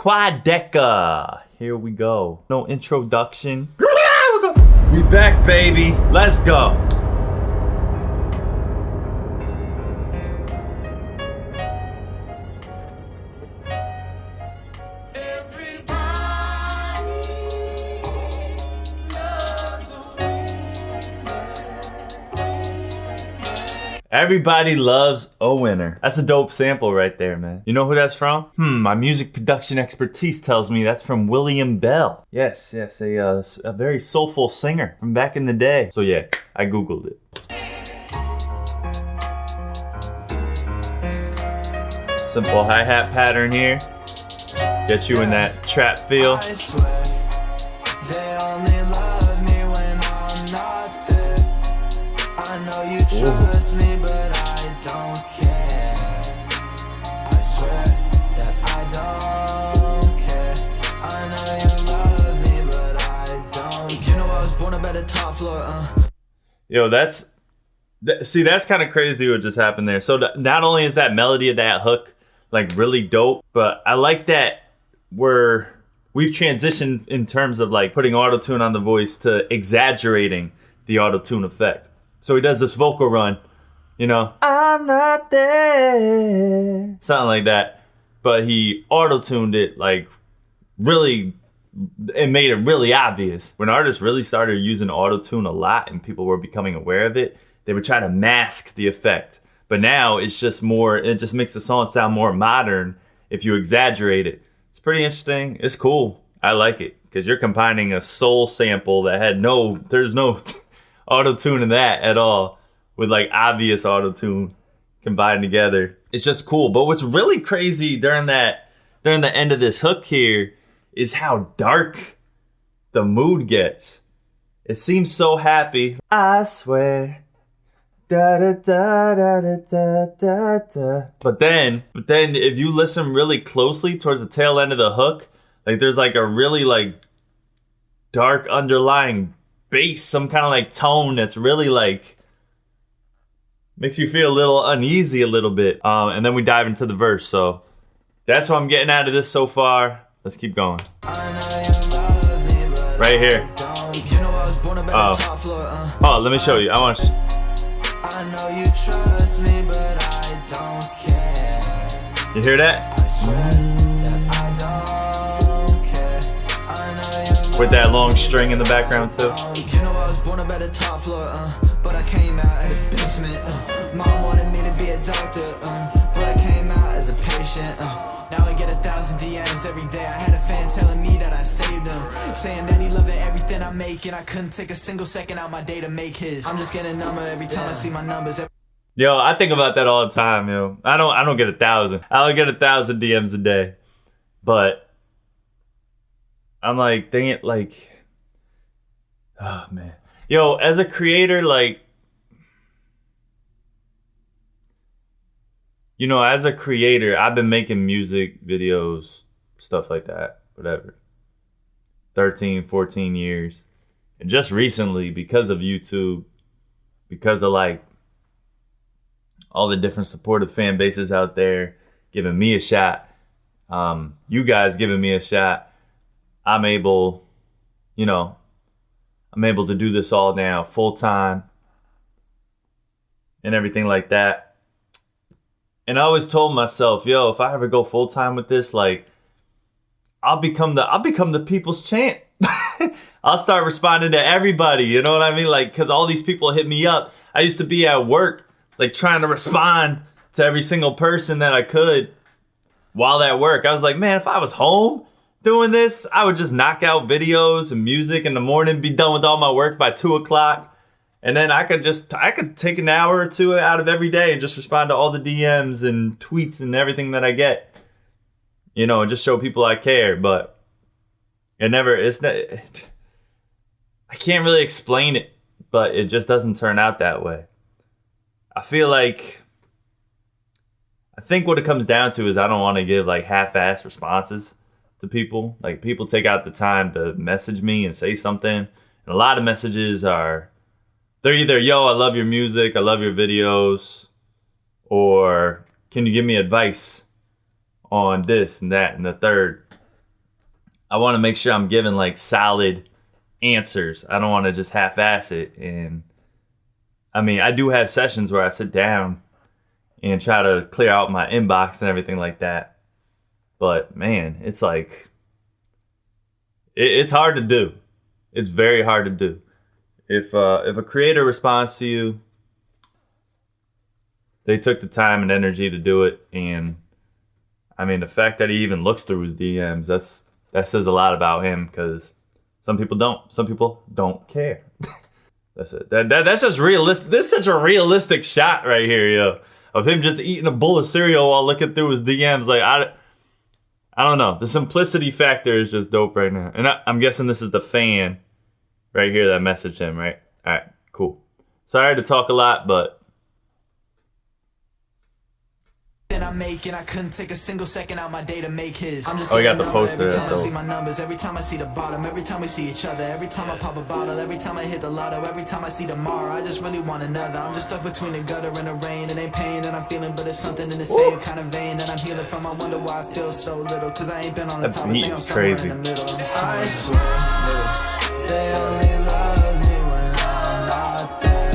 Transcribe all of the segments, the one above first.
Quadeca. Here we go. No introduction. We back, baby. Let's go. Everybody loves a winner. That's a dope sample right there, man. You know who that's from? My music production expertise tells me that's from William Bell. Yes, a very soulful singer from back in the day. So yeah, I Googled it. Simple hi-hat pattern here. Get you in that trap feel. I swear, they only love me when I'm not there. I know you trust me, but I don't care. I swear that I don't care. I know you love me, but I don't care. You know I was born up at the top floor, Yo, that's kind of crazy what just happened there. So not only is that melody of that hook like really dope, but I like that we've transitioned in terms of like putting autotune on the voice to exaggerating the autotune effect. So he does this vocal run, you know, I'm not there, something like that. But he auto-tuned it like really, it made it really obvious. When artists really started using auto-tune a lot and people were becoming aware of it, they would try to mask the effect. But now it's just more, it just makes the song sound more modern if you exaggerate it. It's pretty interesting. It's cool. I like it because you're combining a soul sample that had there's no auto-tune in that at all with like obvious auto-tune combined together. It's just cool. But what's really crazy during the end of this hook here is how dark the mood gets. It seems so happy. I swear. Da, da, da, da, da, da, da. But then if you listen really closely towards the tail end of the hook, like there's like a really like dark underlying bass, some kind of like tone that's really like makes you feel a little uneasy a little bit. And then we dive into the verse. So that's what I'm getting out of this so far. Let's keep going. Right here. Oh, let me show you. I know you trust me, but I don't care. You hear that? I swear that I don't care. I know you with that long string in the background too. You know I was born up at the top floor, but I came out at a basement. Mom wanted me to be a doctor, but I came out as a patient. Now I get 1,000 DMs every day. I had a fan telling me that I saved him, saying that he loving everything I make, and I couldn't take a single second out my day to make his. I'm just getting number every time I see my numbers. Yo, I think about that all the time, yo. I don't get 1,000. I only get 1,000 DMs a day, but I'm like, dang it, like, oh man, yo, as a creator, like, you know, as a creator, I've been making music videos, stuff like that, whatever, 13, 14 years. And just recently, because of YouTube, because of like all the different supportive fan bases out there giving me a shot, you guys giving me a shot, I'm able to do this all now full time and everything like that. And I always told myself, yo, if I ever go full time with this, like, I'll become the people's champ. I'll start responding to everybody, you know what I mean? Like, because all these people hit me up. I used to be at work, like, trying to respond to every single person that I could while at work. I was like, man, if I was home doing this, I would just knock out videos and music in the morning, be done with all my work by 2 o'clock. And then I could take an hour or two out of every day and just respond to all the DMs and tweets and everything that I get, you know, and just show people I care. But I can't really explain it, but it just doesn't turn out that way. I think what it comes down to is I don't want to give like half-assed responses to people. Like, people take out the time to message me and say something. And a lot of messages they're either, yo, I love your music, I love your videos, or can you give me advice on this and that and the third? I want to make sure I'm giving like solid answers. I don't want to just half-ass it. And I mean, I do have sessions where I sit down and try to clear out my inbox and everything like that. But man, it's like, it's hard to do. It's very hard to do. If a creator responds to you, they took the time and energy to do it. And I mean, the fact that he even looks through his DMs, that says a lot about him, because some people don't. Some people don't care. That's it. That's just realistic. This is such a realistic shot right here, yo, of him just eating a bowl of cereal while looking through his DMs. Like, I don't know. The simplicity factor is just dope right now. And I'm guessing this is the fan right here that messaged him, right? All right, cool. Sorry to talk a lot, but I'm making, I couldn't take a single second out my day to make his. I'm just we got the poster. Every time I see my numbers, every time I see the bottom, every time we see each other, every time I pop a bottle, every time I hit the lotto, every time I see tomorrow, I just really want another. I'm just stuck between the gutter and the rain. It ain't pain that I'm feeling, but it's something in the same kind of vein that I'm healing from. I wonder why I feel so little, cause I ain't been on the top. I think I'm somewhere in the middle. I swear they only love me when I'm not there.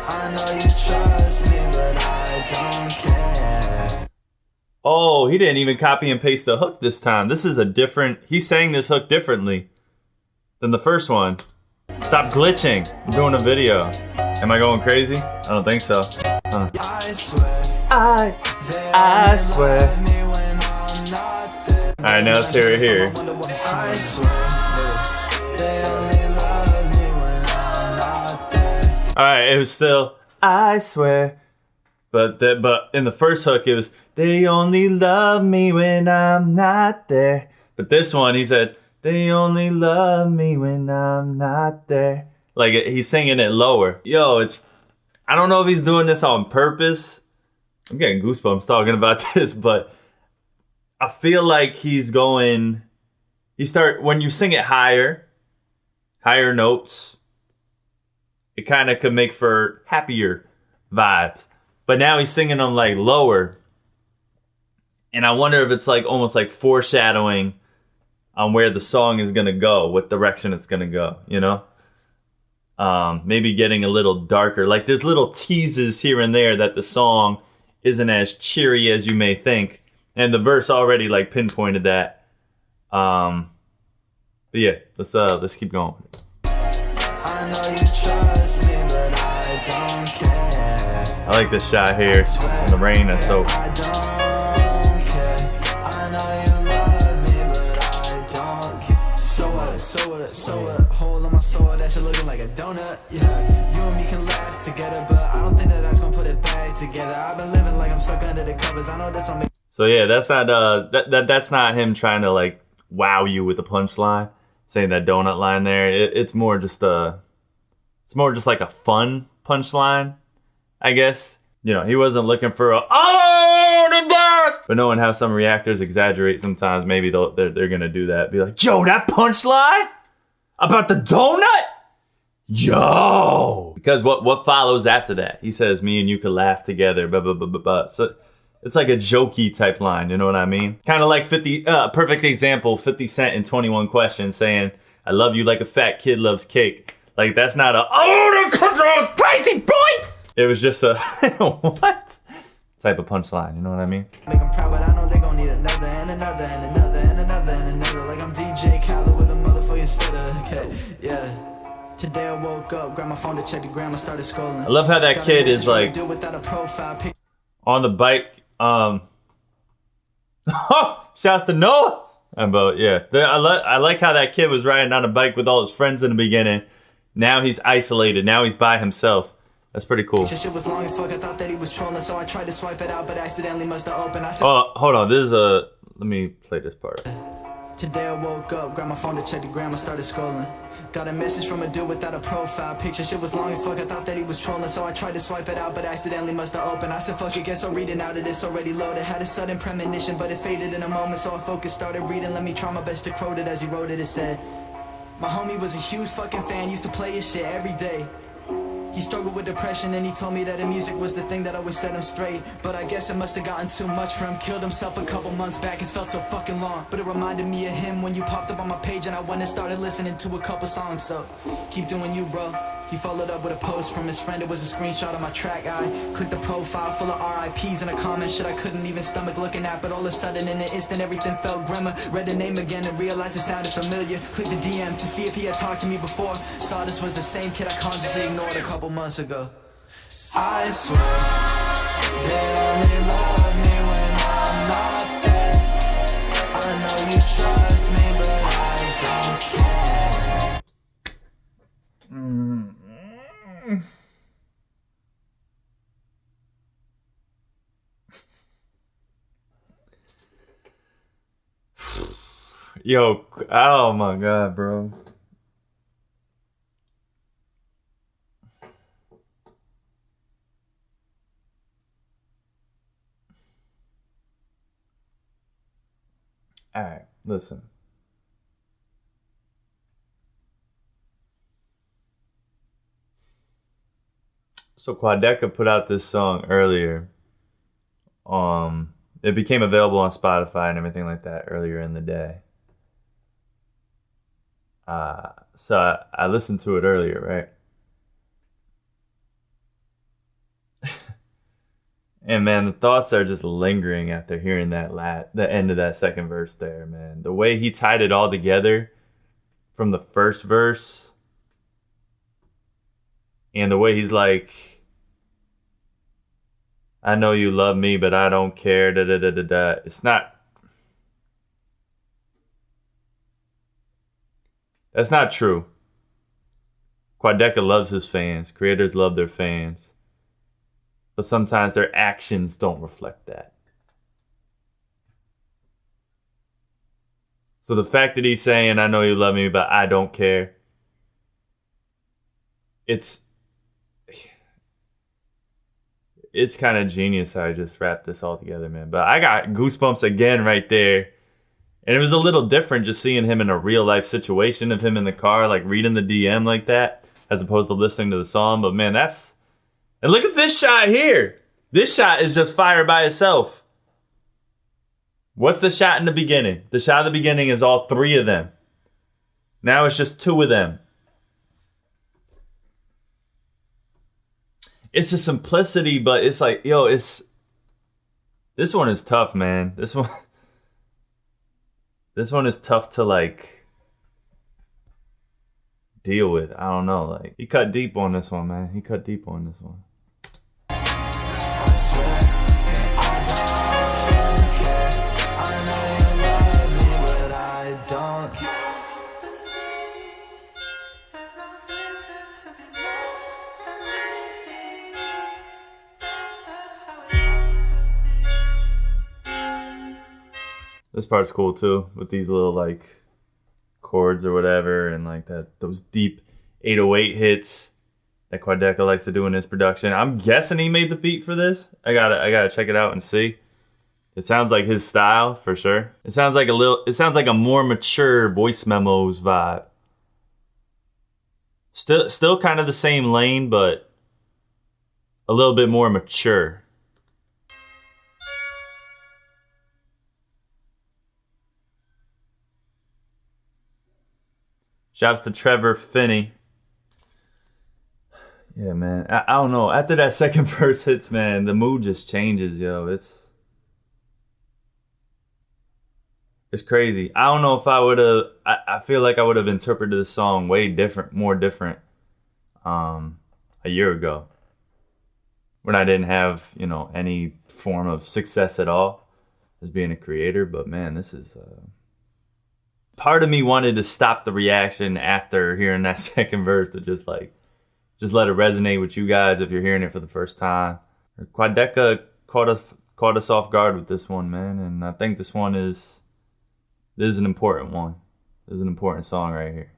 I know you trust me, but I don't care. Oh, he didn't even copy and paste the hook this time. This is a different... He's saying this hook differently than the first one. Stop glitching. I'm doing a video. Am I going crazy? I don't think so. Huh. I swear. I swear. Alright, now let's hear it here. I swear. They only love me when I'm not there. Alright, it was still... I swear. But in the first hook, it was, they only love me when I'm not there. But this one, he said, they only love me when I'm not there. Like, he's singing it lower. Yo, I don't know if he's doing this on purpose. I'm getting goosebumps talking about this, but I feel like he's going, when you sing it higher notes, it kind of could make for happier vibes. But now he's singing them like lower. And I wonder if it's like almost like foreshadowing on where the song is going to go, what direction it's going to go, you know? Maybe getting a little darker. Like there's little teases here and there that the song isn't as cheery as you may think. And the verse already like pinpointed that. But yeah, let's keep going. I know you trust me, but I don't care. I like this shot here in the rain. That's dope. I don't care. I know you love me, but I don't care. So what? Hole in my soul, that shit looking like a donut. Yeah, you and me can laugh together, but I don't think that's gonna put it back together. I've been living like I'm stuck under the covers. I know that's on me. So yeah, that's not that's not him trying to like wow you with the punchline, saying that donut line there. It's more just like a fun punchline, I guess. You know, he wasn't looking for the best! But knowing how some reactors exaggerate sometimes, maybe they're gonna do that. Be like, yo, that punchline about the donut? Yo! Because what follows after that? He says, me and you could laugh together, blah, blah, blah, blah, blah. So it's like a jokey type line, you know what I mean? Kind of like perfect example, 50 Cent in 21 Questions saying, I love you like a fat kid loves cake. Like, that's not the control's crazy, boy! It was just a, what? Type of punchline, you know what I mean? Make them proud, but I know they gon' need another and another and another and another and another. Like I'm DJ Khaled with a motherfucking stutter. Okay, yeah. Today I woke up, grabbed my phone to check the gram, I started scrolling. I love how that kid is like on the bike. Shouts to Noah. But yeah, I like how that kid was riding on a bike with all his friends in the beginning. Now he's isolated. Now he's by himself. That's pretty cool. Shit was long as fuck. I thought that he was trolling, so I tried to swipe it out, but accidentally must have opened. Oh, hold on. Let me play this part. Today I woke up, grabbed my phone to check the gram, I started scrolling. Got a message from a dude without a profile picture. Shit was long as fuck. I thought that he was trolling, so I tried to swipe it out, but accidentally must have opened. I said fuck it, guess I'm reading out of this already loaded. Had a sudden premonition, but it faded in a moment, so I focused, started reading. Let me try my best to quote it as he wrote it. It said, my homie was a huge fucking fan, used to play his shit every day. He struggled with depression and he told me that the music was the thing that always set him straight. But I guess it must have gotten too much for him. Killed himself a couple months back, it's felt so fucking long. But it reminded me of him when you popped up on my page and I went and started listening to a couple songs. So keep doing you, bro. He followed up with a post from his friend. It was a screenshot of my track. I clicked the profile full of RIPs and a comment shit I couldn't even stomach looking at. But all of a sudden in an instant everything felt grimmer. Read the name again and realized it sounded familiar. Clicked the DM to see if he had talked to me before. Saw this was the same kid I consciously ignored a couple months ago. I swear they only love me when I'm not there. I know you trust me, but I don't care. Yo, oh my God, bro. All right, listen. So Quadeca put out this song earlier. It became available on Spotify and everything like that earlier in the day. So I listened to it earlier, right? And man, the thoughts are just lingering after hearing the end of that second verse there, man. The way he tied it all together from the first verse and the way he's like, I know you love me, but I don't care, da da da da da. It's not, that's not true. Quadeca loves his fans. Creators love their fans. But sometimes their actions don't reflect that. So the fact that he's saying, I know you love me, but I don't care. It's kind of genius how I just wrapped this all together, man. But I got goosebumps again right there. And it was a little different just seeing him in a real life situation of him in the car, like reading the DM like that, as opposed to listening to the song. But man, and look at this shot here. This shot is just fire by itself. What's the shot in the beginning? The shot in the beginning is all three of them. Now it's just two of them. It's a simplicity, but it's like, yo, this one is tough, man. This one is tough to like deal with. I don't know. Like, he cut deep on this one, man. He cut deep on this one. This part's cool too, with these little like chords or whatever, and like those deep 808 hits that Quadeca likes to do in his production. I'm guessing he made the beat for this. I gotta check it out and see. It sounds like his style for sure. It sounds like a more mature Voice Memos vibe. Still kind of the same lane, but a little bit more mature. Shouts to Trevor Finney. Yeah, man. I don't know. After that second verse hits, man, the mood just changes, yo. It's crazy. I don't know if I would have... I feel like I would have interpreted the song way more different a year ago. When I didn't have, any form of success at all as being a creator. But, man, this is... Part of me wanted to stop the reaction after hearing that second verse to just let it resonate with you guys if you're hearing it for the first time. Quadeca caught us off guard with this one, man, and I think this is an important one. This is an important song right here.